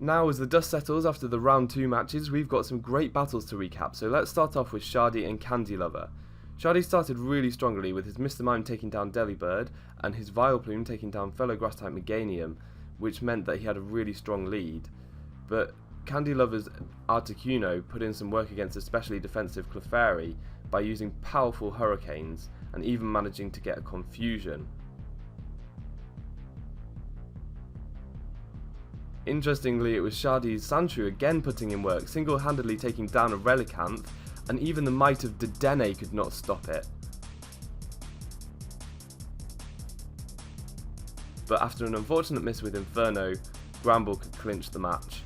Now as the dust settles after the round 2 matches, we've got some great battles to recap, so let's start off with Schady and Candy Lover. Schady started really strongly with his Mr. Mime taking down Delibird and his Vileplume taking down fellow grass type Meganium, which meant that he had a really strong lead. But Candy Lover's Articuno put in some work against especially defensive Clefairy by using powerful hurricanes and even managing to get a confusion. Interestingly, it was Shady's Sandshrew again putting in work, single-handedly taking down a Relicanth, and even the might of Dedenne could not stop it. But after an unfortunate miss with Inferno, Gramble could clinch the match.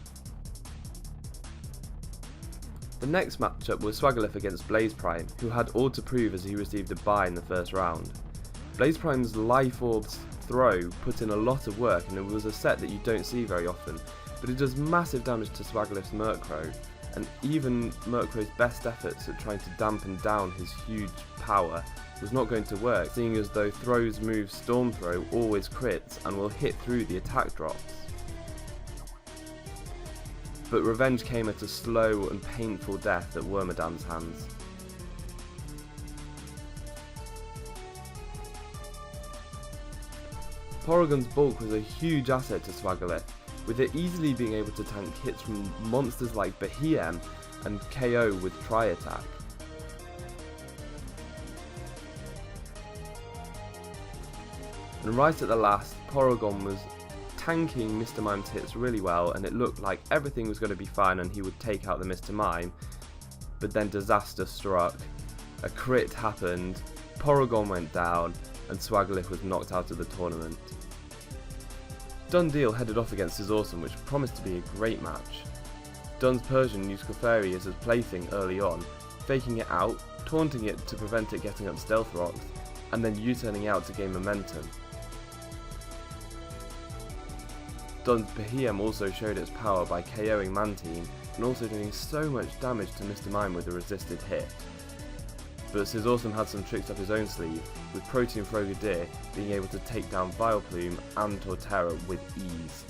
The next matchup was Swagilyph against Blaze Prime, who had all to prove as he received a bye in the first round. Blaze Prime's Life Orb's throw put in a lot of work, and it was a set that you don't see very often, but it does massive damage to Swagilyph's Murkrow, and even Murkrow's best efforts at trying to dampen down his huge power was not going to work, seeing as though Throw's move Storm Throw always crits and will hit through the attack drops. But revenge came at a slow and painful death at Wormadam's hands. Porygon's bulk was a huge asset to Swagilyph, with it easily being able to tank hits from monsters like Behem and KO with Tri-Attack. And right at the last, Porygon was tanking Mr. Mime's hits really well, and it looked like everything was going to be fine and he would take out the Mr. Mime, but then disaster struck, a crit happened, Porygon went down, and Swagilyph was knocked out of the tournament. DunDeal headed off against Scizorsome, which promised to be a great match. Dun's Persian used Clefairy as his plaything early on, faking it out, taunting it to prevent it getting up Stealth Rocks, and then U-turning out to gain momentum. Dun's Behem also showed its power by KOing Mantine, and also doing so much damage to Mr. Mime with a resisted hit. But Scizorsome had some tricks up his own sleeve, with Protean Frogadier being able to take down Vileplume and Torterra with ease.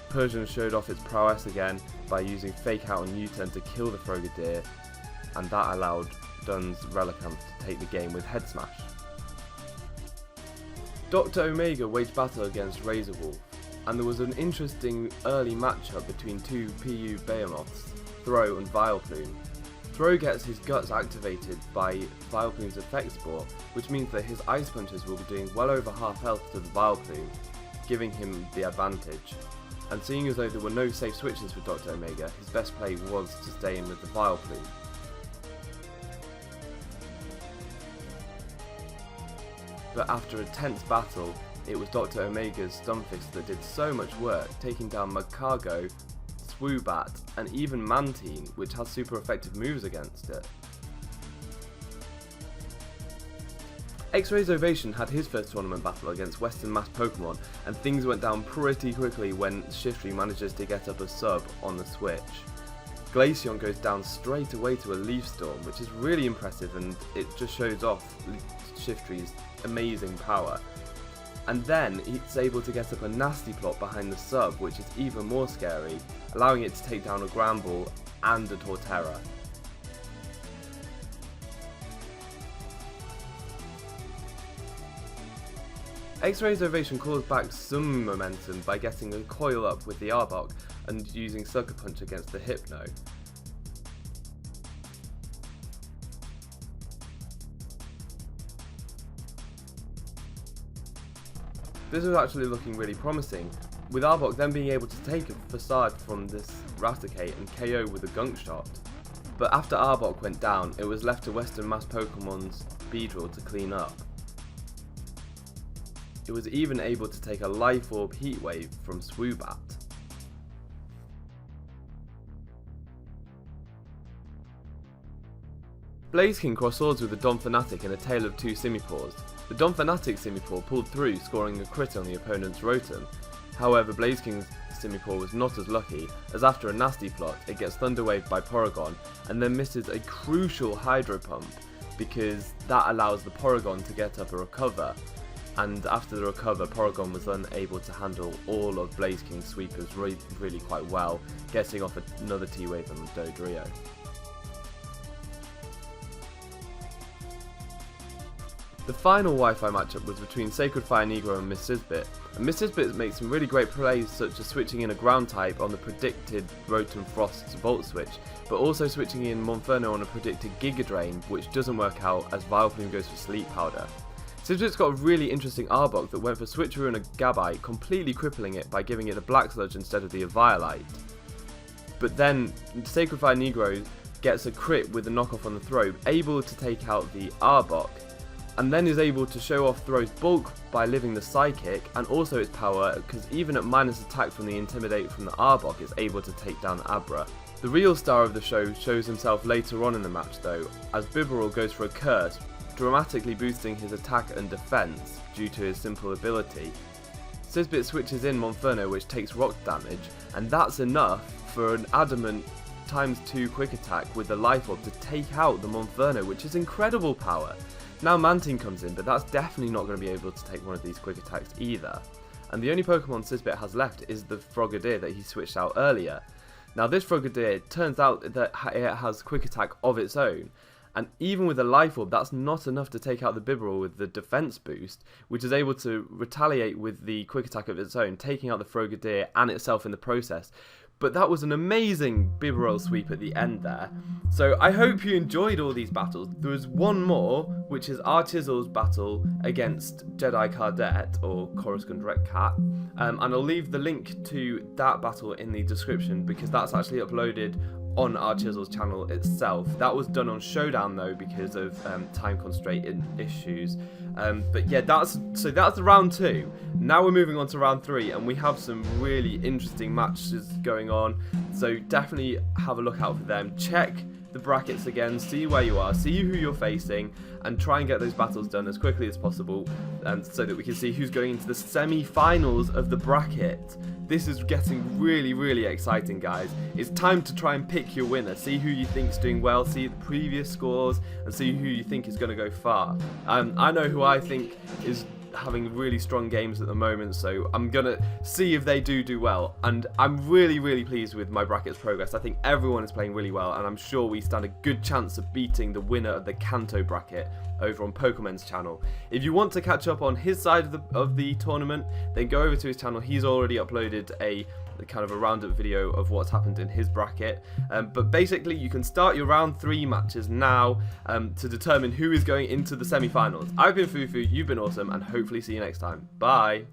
Persian showed off its prowess again by using Fake Out and U-turn to kill the Frogadier, and that allowed Dun's Relicanth to take the game with Head Smash. Dr. Omega waged battle against Razorwolf, and there was an interesting early matchup between two PU Behemoths, Throw and Vileplume. Throw gets his guts activated by Vileplume's effect spore, which means that his Ice Punches will be doing well over half health to the Vileplume, giving him the advantage. And seeing as though there were no safe switches for Dr. Omega, his best play was to stay in with the Vileplume. But after a tense battle, it was Dr. Omega's Stunfisk that did so much work, taking down Magcargo, Swoobat, and even Mantine, which has super effective moves against it. X-Ray's Ovation had his first tournament battle against Western Mass Pokemon, and things went down pretty quickly when Shiftry manages to get up a sub on the switch. Glaceon goes down straight away to a Leaf Storm, which is really impressive, and it just shows off Shiftry's amazing power. And then it's able to get up a Nasty Plot behind the sub, which is even more scary, allowing it to take down a Gramble and a Torterra. X-Ray's Ovation caused back some momentum by getting a coil up with the Arbok and using Sucker Punch against the Hypno. This was actually looking really promising, with Arbok then being able to take a Facade from this Raticate and KO with a Gunk Shot. But after Arbok went down, it was left to Western Mass Pokemon's Beedrill to clean up. It was even able to take a Life Orb Heat Wave from Swoobat. Blaziken crossed swords with the DunFanatic in a tale of two Simipours. The DunFanatic Simipour pulled through, scoring a crit on the opponent's Rotom. However, Blaziken's Simipour was not as lucky, as after a Nasty Plot, it gets Thunderwaved by Porygon, and then misses a crucial Hydro Pump, because that allows the Porygon to get up a Recover. and after the recover, Porygon was then able to handle all of Blaze King's sweepers really quite well, getting off another T-Wave on the Dodrio. The final Wi-Fi matchup was between SacredFireNegro and Ms.Sysbit, and Ms.Sysbit makes some really great plays such as switching in a ground type on the predicted Rotom Frost's Volt Switch, but also switching in Monferno on a predicted Giga Drain, which doesn't work out as Vileplume goes for Sleep Powder. Sysbit's got a really interesting Arbok that went for Switcheroo and a Gabite, completely crippling it by giving it a Black Sludge instead of the Eviolite. But then SacredFireNegro gets a crit with the knockoff on the throw, able to take out the Arbok, and then is able to show off Throw's bulk by living the Psychic, and also its power, because even at minus attack from the Intimidate from the Arbok, it's able to take down Abra. The real star of the show shows himself later on in the match though, as Bibarel goes for a Curse, dramatically boosting his attack and defense due to his simple ability. Sysbit switches in Monferno, which takes rock damage, and that's enough for an Adamant ×2 quick attack with the Life Orb to take out the Monferno, which is incredible power. Now Mantine comes in, but that's definitely not going to be able to take one of these quick attacks either. And the only Pokemon Sysbit has left is the Frogadier that he switched out earlier. Now this Frogadier, turns out that it has quick attack of its own, and even with a Life Orb, that's not enough to take out the Bibarel with the defense boost, which is able to retaliate with the quick attack of its own, taking out the Frogadier and itself in the process. But that was an amazing Bibarel sweep at the end there. So I hope you enjoyed all these battles. There was one more, which is Archizel's battle against Jedi Cardet, or Coruscant Red Cat. And I'll leave the link to that battle in the description, because that's actually uploaded on Archizel's channel itself. That was done on Showdown though, because of time constraint issues. But yeah, that's round 2. Now we're moving on to round 3, and we have some really interesting matches going on, so definitely have a look out for them. Check the brackets again, see where you are, see who you're facing, and try and get those battles done as quickly as possible, so that we can see who's going into the semi-finals of the bracket. This is getting really exciting, guys. It's time to try and pick your winner, see who you think is doing well, see the previous scores, and see who you think is going to go far. I know who I think is having really strong games at the moment, so I'm gonna see if they do well, and I'm really pleased with my bracket's progress. I think everyone is playing really well, and I'm sure we stand a good chance of beating the winner of the Kanto bracket over on Pokemon's channel. If you want to catch up on his side of the tournament, then go over to his channel. He's already uploaded a kind of a roundup video of what's happened in his bracket, but basically you can start your round 3 matches now to determine who is going into the semi-finals. I've been Foofoo, you've been awesome, and hopefully see you next time. Bye!